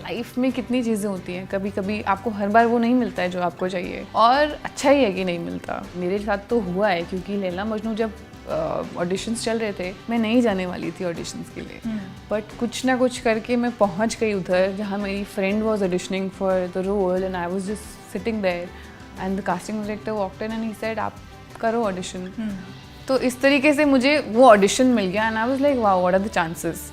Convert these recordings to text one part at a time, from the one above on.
Life में कितनी चीज़ें होती हैं, कभी कभी आपको हर बार वो नहीं मिलता है जो आपको चाहिए, और अच्छा ही है कि नहीं मिलता। मेरे साथ तो हुआ है, क्योंकि लैला मजनू जब ऑडिशंस चल रहे थे, मैं नहीं जाने वाली थी ऑडिशंस के लिए, बट कुछ ना कुछ करके मैं पहुंच गई उधर जहाँ मेरी friend was auditioning for the role and I was just sitting there and the casting director walked in and he said आप करो ऑडिशन। तो इस तरीके से मुझे वो ऑडिशन मिल गया and I was like wow what are the chances,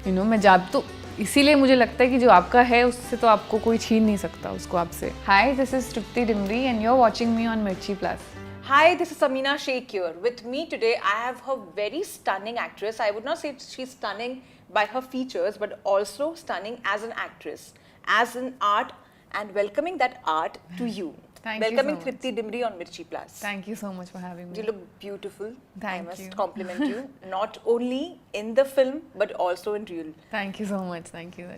you know. मैं जब तो इसीलिए मुझे लगता है कि जो आपका है उससे तो आपको कोई छीन नहीं सकता उसको आपसे। Hi, this is Tripti Dimri and you are watching me on Mirchi plus. Hi, this is Samina Sheikh here. With me today, I have a very stunning actress. I would not say she's stunning by her features, but also stunning as an actress, as an art, and welcoming that art to you. Welcoming Thripti Dimri on Mirchi Plus. Thank you so much for having me. You look beautiful. Thank I must you. compliment you. Not only in the film, but also in real. Thank you so much. Thank you.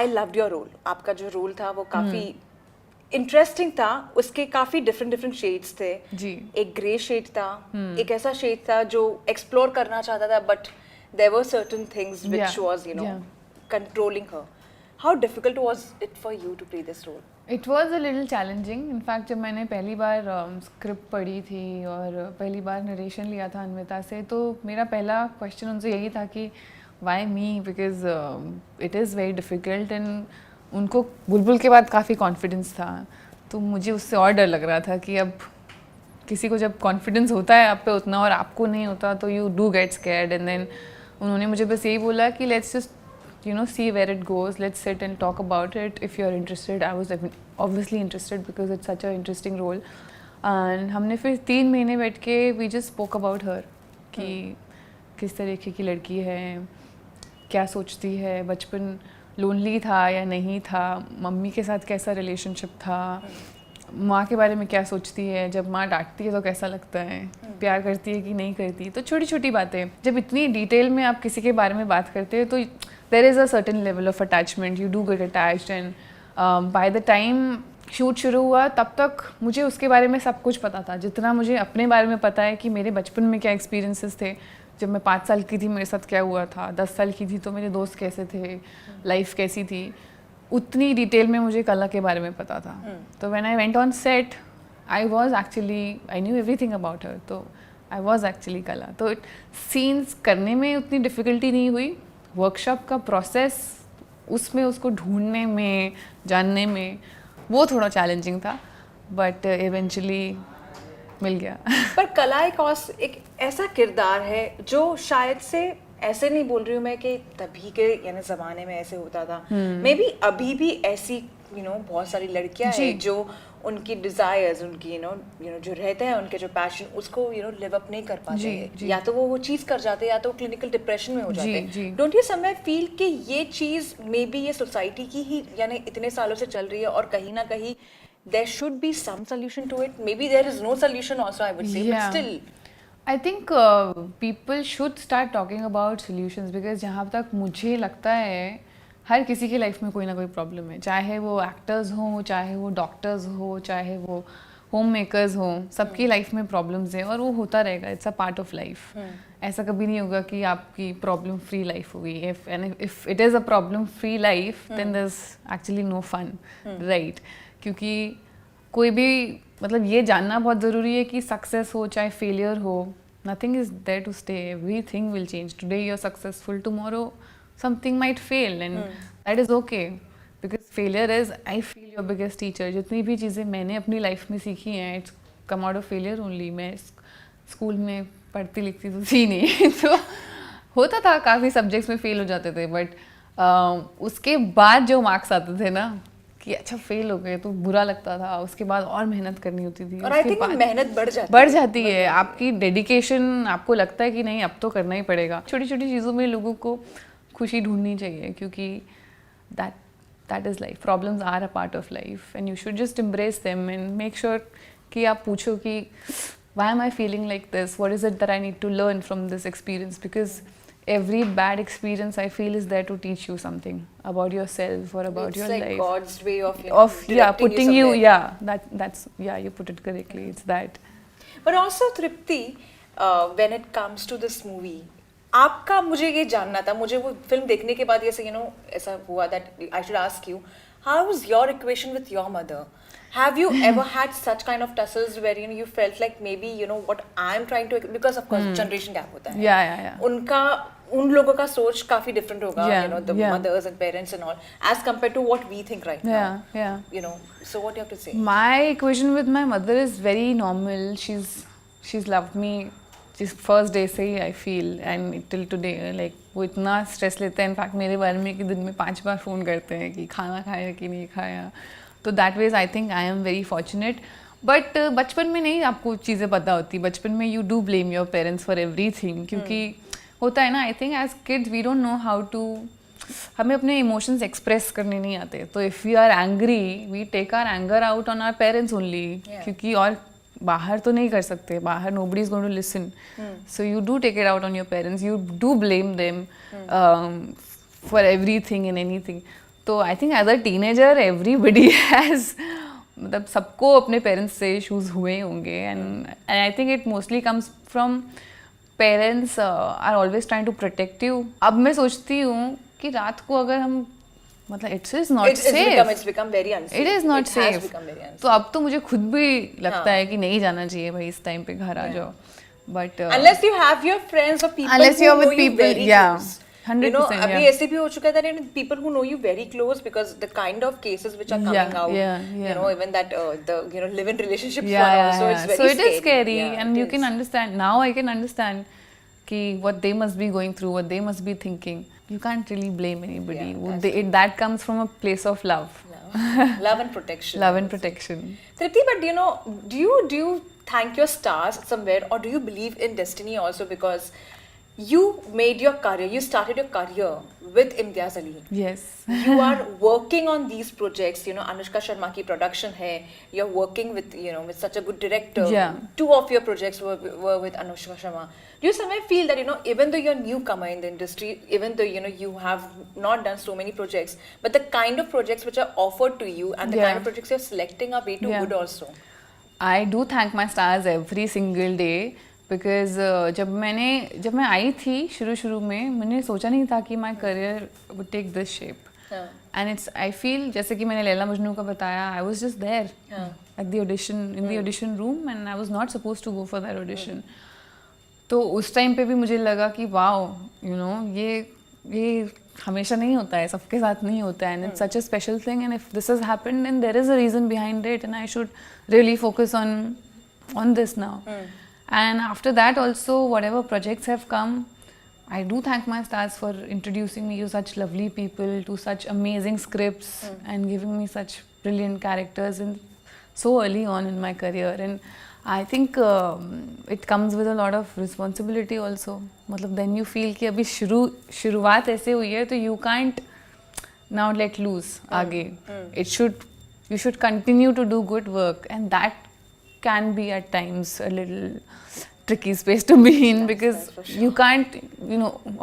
I loved your role. आपका जो role था वो काफी interesting था। उसके काफी different shades थे जी। एक ग्रे शेड था, एक ऐसा शेड था जो एक्सप्लोर करना चाहता था, but there were certain things which was you know controlling her. How difficult was it for you to play this role? It was a little challenging. In fact जब मैंने पहली बार स्क्रिप्ट पढ़ी थी और पहली बार नरेशन लिया था अन्विता से, तो मेरा पहला क्वेश्चन उनसे यही था कि why me, because it is very difficult. And उनको बुलबुल के बाद काफ़ी कॉन्फिडेंस था, तो मुझे उससे और डर लग रहा था कि अब किसी को जब कॉन्फिडेंस होता है आप पे उतना और आपको नहीं होता, तो you do get scared. And then उन्होंने मुझे बस यही बोला कि let's just you know see where it goes, let's sit and talk about it if you are interested. I was obviously interested because it's such a interesting role. And हमने फिर 3 महीने बैठ के we just spoke about her कि किस तरीके की लड़की है, क्या सोचती है, बचपन लोनली था या नहीं था, मम्मी के साथ कैसा रिलेशनशिप था, माँ के बारे में क्या सोचती है, जब माँ डांटती है तो कैसा लगता है, प्यार करती है कि नहीं करती। तो छोटी छोटी बातें, जब इतनी डिटेल में आप किसी के बारे में बात करते हैं तो there is a certain level of attachment, you do get attached. And by the time shoot शुरू हुआ तब तक मुझे उसके बारे में सब कुछ पता था, जितना मुझे अपने बारे में पता है कि मेरे बचपन में क्या एक्सपीरियंसेस थे, जब मैं 5 साल की थी मेरे साथ क्या हुआ था, 10 साल की थी तो मेरे दोस्त कैसे थे, लाइफ कैसी थी, उतनी डिटेल में मुझे कला के बारे में पता था। तो when I went on set I knew everything about her, तो आई वॉज एक्चुअली कला। तो सीन्स करने में उतनी डिफ़िकल्टी नहीं हुई, वर्कशॉप का प्रोसेस उसमें उसको ढूंढने में, जानने में, वो थोड़ा चैलेंजिंग था, बट इवेंचुअली मिल गया। पर कला एक ऐसा किरदार है जो शायद से, ऐसे नहीं बोल रही हूँ मैं कि तभी के यानी ज़माने में ऐसे होता था, मे बी अभी भी ऐसी बहुत सारी लड़कियां हैं जो उनकी डिजायर्स, उनकी यू नो जो रहते हैं, उनके जो पैशन, उसको लिव अप नहीं कर पाते हैं, या तो वो चीज़ कर जाते हैं या तो क्लिनिकल डिप्रेशन में हो जाते हैं। डोंट यू समवेयर फील कि ये चीज़ मे बी ये सोसाइटी की ही यानी इतने सालों से चल रही है और कहीं ना कहीं there should be some solution to it? Maybe there is no solution also, I would say, but still I think people should start talking about solutions, because जहाँ तक मुझे लगता है हर किसी की लाइफ में कोई ना कोई प्रॉब्लम है, चाहे वो एक्टर्स हों, चाहे वो डॉक्टर्स हो, चाहे वो होम मेकर्स हों, सबकी लाइफ में प्रॉब्लम्स हैं और वो होता रहेगा। It's a part of life. ऐसा कभी नहीं होगा कि आपकी प्रॉब्लम फ्री लाइफ होगी। If it is a problem free life then there is actually no fun, right? क्योंकि कोई भी मतलब ये जानना बहुत ज़रूरी है कि सक्सेस हो चाहे फेलियर हो, nothing is there to stay, everything will change. Today you are successful, tomorrow something might fail and that is okay, because failure is, I feel, your biggest teacher. जितनी भी चीज़ें मैंने अपनी लाइफ में सीखी हैं, it's come out of failure only. मैं school में पढ़ती लिखती तो थी नहीं तो होता था काफ़ी सब्जेक्ट्स में फेल हो जाते थे, बट उसके बाद जो मार्क्स आते थे ना कि अच्छा फेल हो गए तो बुरा लगता था, उसके बाद और मेहनत करनी होती थी, और आई थिंक मेहनत बढ़ जाती है, आपकी डेडिकेशन, आपको लगता है कि नहीं अब तो करना ही पड़ेगा। छोटी छोटी चीज़ों में लोगों को खुशी ढूंढनी चाहिए, क्योंकि that is life. Problems are a part of life and you should just embrace them and make sure कि आप पूछो कि why am I feeling like this, what is it that I need to learn from this experience, because every bad experience I feel is there to teach you something about yourself or about your life. It's like God's way of putting you that's you put it correctly. It's that. But also Thripti, when it comes to this movie, आपका मुझे ये जानना था, मुझे वो film देखने के बाद ऐसे ऐसा हुआ that I should ask you, how was your equation with your mother? Have you ever had such kind of tussles where you felt like maybe what I'm trying to, because of course generation gap होता है. Yeah. उन लोगों का सोच काफी different होगा, the Yeah. mothers and parents and all, as compared to what we think right now. Yeah. So what you have to say? My equation with my mother is very normal. She's loved me जिस first day से ही I feel, and till today, like वो इतना stress लेते हैं in fact मेरे बारे में कि दिन में 5 बार फ़ोन करते हैं कि खाना खाया कि नहीं खाया. तो that ways I think I am very fortunate. But बचपन में नहीं आपको चीज़ें पता होती. बचपन में you do blame your parents for everything, क्योंकि होता है ना, I think as kids we don't know how to, हमें अपने इमोशंस एक्सप्रेस करने नहीं आते. तो if we are angry we take our anger out on our parents only, क्योंकि और बाहर तो नहीं कर सकते, बाहर nobody is going to listen. So you do take it out on your parents, you do blame them for everything and anything. तो I think as a teenager everybody has, मतलब सबको अपने पेरेंट्स से इशूज़ हुए होंगे. And I think it mostly comes from parents are always trying to protect you. अब मैं सोचती हूँ कि रात को अगर हम, मतलब it is not safe, it is not safe. तो अब तो मुझे खुद भी लगता है कि नहीं जाना चाहिए भाई, इस टाइम पे घर आ जाओ. But unless you have your friends or people unless who you're know with you people, very yeah. close. 100%, अभी ऐसे भी हो चुका है that people who know you very close, because the kind of cases which are coming out, even that the live-in relationships one also, it's very so it is scary. And you is. can understand now, I can understand ki what they must be going through, what they must be thinking. You can't really blame anybody. That comes from a place of love. Love and protection. Love and protection. Tripti, but do you thank your stars somewhere, or do you believe in destiny also? Because you made your career, you started your career with Imtiaz Ali. Yes. You are working on these projects, Anushka Sharma ki production hai, you're working with with such a good director. Yeah. 2 of your projects were with Anushka Sharma. Do you somewhere feel that even though you're a newcomer in the industry, even though you have not done so many projects, but the kind of projects which are offered to you and the kind of projects you're selecting are way too good also? I do thank my stars every single day. Because जब मैं आई थी शुरू में, मैंने सोचा नहीं था कि my career would take this shape. And it's, I feel जैसे कि मैंने लैला मजनू का बताया, I was just there at the audition, in the audition room, and I was not suppose to go for that audition. तो उस time पे भी मुझे लगा कि वाओ, ये हमेशा नहीं होता है, सबके साथ नहीं होता है. And it's such a special thing, and if this has happened then there is a reason behind it, and I should really focus on this now. And after that also, whatever projects have come, I do thank my stars for introducing me to such lovely people, to such amazing scripts, and giving me such brilliant characters in so early on in my career. And I think it comes with a lot of responsibility also. मतलब then you feel कि अभी शुरुआत ऐसे हुई है, तो you can't now let loose आगे. You should continue to do good work, and that can be at times a little tricky space to be in, because you can't,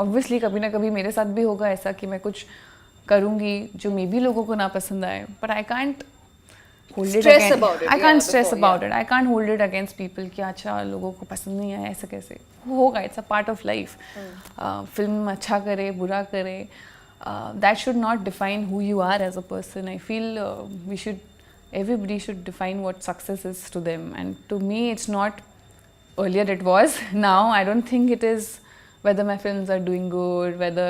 obviously कभी ना कभी मेरे साथ भी होगा ऐसा कि मैं कुछ करूँगी जो मे बी लोगों को ना पसंद आए, but I can't hold it stress against, about it. I can't stress about it. I can't hold it against people कि अच्छा लोगों को पसंद नहीं आया, ऐसा कैसे होगा. It's a part of life. Film अच्छा करे बुरा करे, that should not define who you are as a person. I feel everybody should define what success is to them, and to me it's not. Earlier it was. Now I don't think it is whether my films are doing good, whether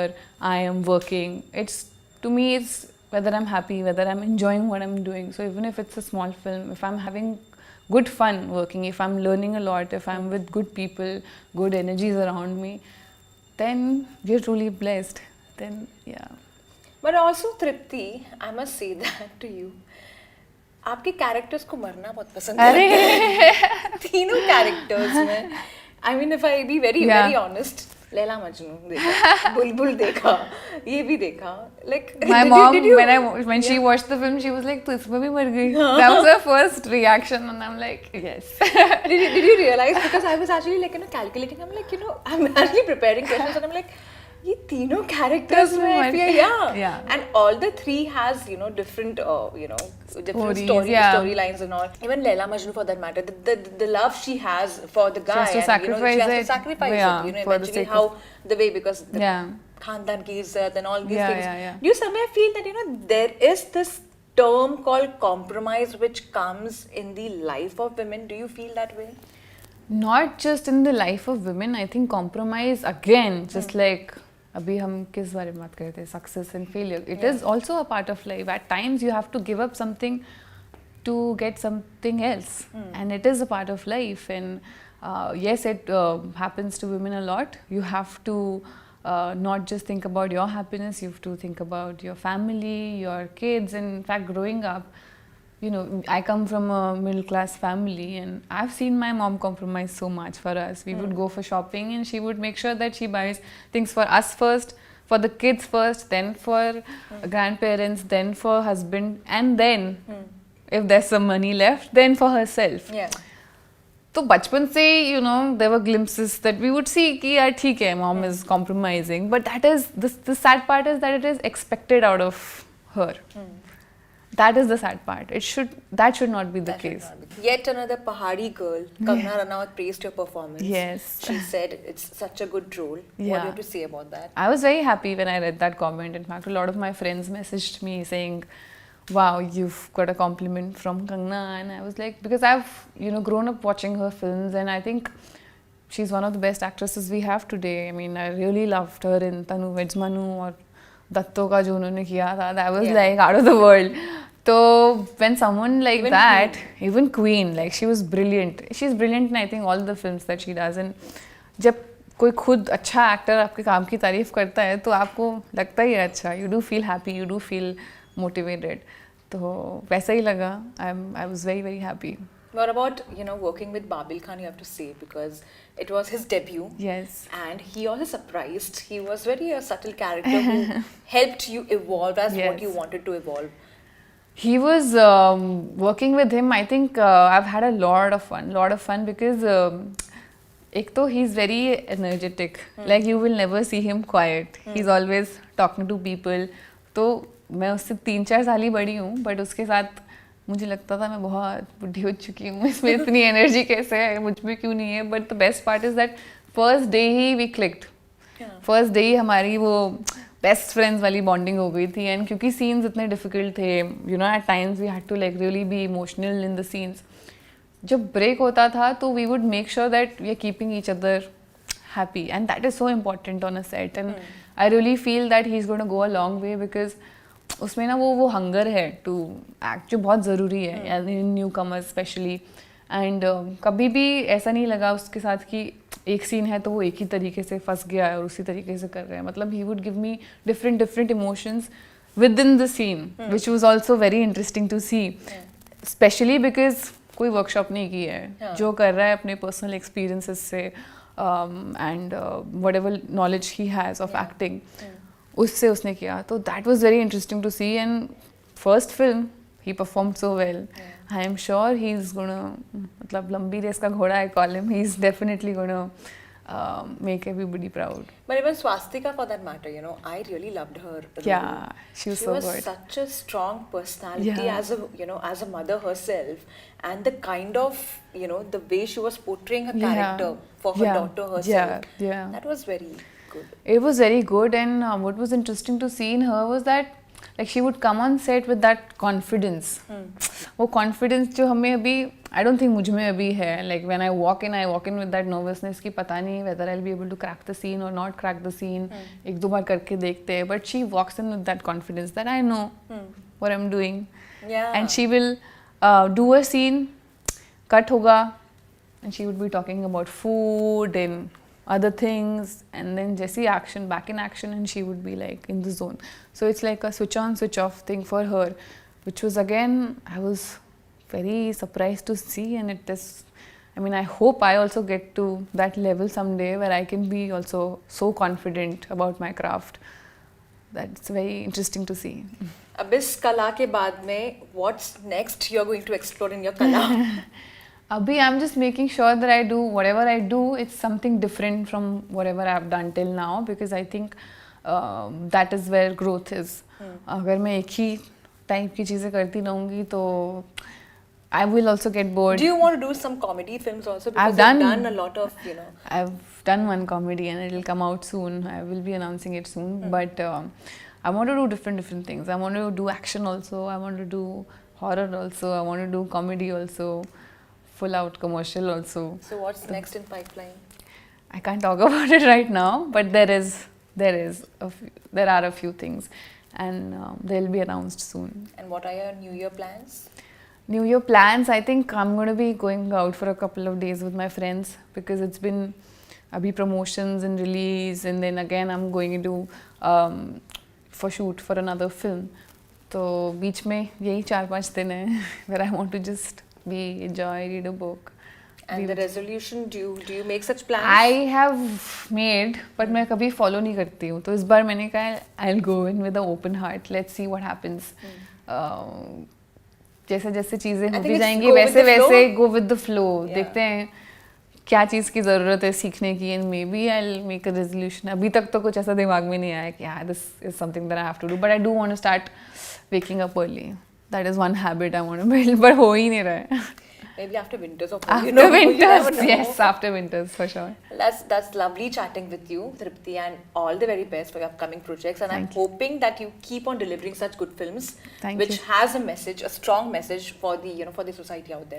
I am working. To me it's whether I'm happy, whether I'm enjoying what I'm doing. So even if it's a small film, if I'm having good fun working, if I'm learning a lot, if I'm with good people, good energies around me, then we're truly blessed. Then yeah. But also Tripti, I must say that to you, आपके characters को मरना बहुत पसंद है. तीनों characters में, I mean if I be very honest, Laila Majnu देखा, बुलबुल देखा, ये भी देखा. Like my mom, when she watched the film, she was like, "तू इसमें भी मर गई." That was her first reaction, and I'm like, "Yes." Did you realize? Because I was actually like calculating. I'm like, I'm actually preparing questions, and I'm like, ये तीनों characters में I feel Yeah. and all the three has different different Stories, yeah. storylines and all. Even Laila Majnu for that matter, the love she has for the guy, has to and sacrifice she has to it. sacrifice Yeah, it. for the Eventually sake how the way because the Yeah. Khandan ki izzat and all these Yeah, things. yeah. Do you somehow feel that there is this term called compromise which comes in the life of women? Do you feel that way? Not just in the life of women, I think compromise again, just like अभी हम किस बारे में बात कर रहे थे, success and failure. It is also a part of life. At times you have to give up something to get something else, and it is a part of life. And yes, it happens to women a lot. You have to not just think about your happiness. You have to think about your family, your kids. And in fact, growing up, I come from a middle class family, and I've seen my mom compromise so much for us. We would go for shopping, and she would make sure that she buys things for us first, for the kids first, then for grandparents, then for husband, and then if there's some money left, then for herself. Yeah. तो बचपन से there were glimpses that we would see कि यार ठीक है, mom is compromising, but that is the sad part is that it is expected out of her. That is the sad part. That should not be the case. Yet another Pahadi girl, Kangana Ranaut, praised your performance. Yes. She said it's such a good role. What do you Yeah. have to say about that? I was very happy when I read that comment. In fact, a lot of my friends messaged me saying, wow, you've got a compliment from Kangana. And I was like, because I've grown up watching her films, and I think she's one of the best actresses we have today. I mean, I really loved her in Tanu Veds Manu or Datto ka jo unhone kiya tha. That was like out of the world. So when someone like Even that, even Queen, like she was brilliant. She's brilliant in I think all the films that she does. And जब कोई खुद अच्छा actor आपके काम की तारीफ करता है तो आपको लगता ही है अच्छा. You do feel happy, you do feel motivated. तो वैसा ही लगा. I was very very happy. What about working with Babil Khan? You have to say because it was his debut. Yes. And he also surprised. He was very a subtle character who helped you evolve as what Yes. you wanted to evolve. He was working with him. I think I've had a lot of fun because एक तो he's very energetic. Like you will never see him quiet. He's always talking to people. तो मैं उससे 3-4 साल ही बड़ी हूँ, but उसके साथ मुझे लगता था मैं बहुत बुढ़ी हो चुकी हूँ, इसमें इतनी एनर्जी कैसे है, मुझ में क्यों नहीं है. But the best part is that first day ही वी क्लिक्ड. फर्स्ट डे ही हमारी वो बेस्ट फ्रेंड्स वाली बॉन्डिंग हो गई थी. एंड क्योंकि सीन्स इतने डिफिकल्ट थे, at times we had to like really be emotional in the scenes. जब ब्रेक होता था तो we would make sure that we are keeping each other happy, and that is so important on a set. And I really feel that he is going to go a long way because उसमें ना वो hunger है to act जो बहुत ज़रूरी है इन new commerce specially. And कभी भी ऐसा नहीं लगा उसके साथ कि एक सीन है तो वो एक ही तरीके से फंस गया है और उसी तरीके से कर रहे हैं. मतलब he would give me different emotions within the scene which was also very interesting to see, specially because कोई वर्कशॉप नहीं की है. जो कर रहा है अपने पर्सनल एक्सपीरियंसेस से and whatever knowledge he has of acting, उससे उसने किया. तो that was very interesting to see. And first film he performed so well. I am sure he is gonna, मतलब लंबी रेस का घोड़ा I call him, he is definitely gonna make everybody proud. But even Swastika for that matter, I really loved her role. Yeah, she was so good. Such a strong personality as a mother herself, and the kind of the way she was portraying her character for her daughter herself. Yeah. That was very good. It was very good. And what was interesting to see in her was that like she would come on set with that confidence. वो confidence जो हमें अभी I don't think मुझ में अभी है. Like when I walk in with that nervousness कि पता नहीं whether I'll be able to crack the scene or not crack the scene. एक दो बार करके देखते हैं. But she walks in with that confidence that I know what I'm doing. Yeah. And she will do a scene, cut होगा, and she would be talking about food and other things, and then Jessie back in action, and she would be like in the zone. So it's like a switch on switch off thing for her, which was again I was very surprised to see. And it is, I mean, I hope I also get to that level someday where I can be also so confident about my craft. That's very interesting to see. अब इस कला के बाद में what's next you're going to explore in your कला? Abhi, I'm just making sure that I do whatever I do, it's something different from whatever I've done till now, because I think that is where growth is. अगर मैं एक ही type की चीज़ें करती रहूँगी तो I will also get bored. Do you want to do some comedy films also? Because I've you've done- done a lot of, you know. I've done one comedy and it'll come out soon. I will be announcing it soon. But I want to do different things. I want to do action also. I want to do horror also. I want to do comedy also. Full out commercial also. So what's next in pipeline? I can't talk about it right now, but there are a few things, and they'll be announced soon. And what are your New Year plans? New Year plans, I think I'm going to be going out for a couple of days with my friends, because it's been abhi promotions and release, and then again I'm going into for shoot for another film. So beach mein yahi 4-5 दिन है where I want to just be, enjoy, read a book. And the resolution, do you make such plans? I have made, but मैं कभी follow नहीं करती हूँ. तो इस बार मैंने कहा I'll go in with an open heart. Let's see what happens. जैसे जैसे चीज़ें होती जाएंगी वैसे वैसे go with the flow. देखते हैं क्या चीज़ की ज़रूरत है सीखने की, and maybe I'll make a resolution. अभी तक तो कुछ ऐसा दिमाग में नहीं आया कि yeah, this is something that I have to do. But I do want to start waking up early. That is one habit I want to build, but हो ही नहीं रहा है. Maybe after winters or After winters, yes, after winters for sure. That's lovely chatting with you, Tripti, and all the very best for your upcoming projects. And Thank I'm hoping that you keep on delivering such good films, Thank which you. has a message, a strong message for the for the society out there.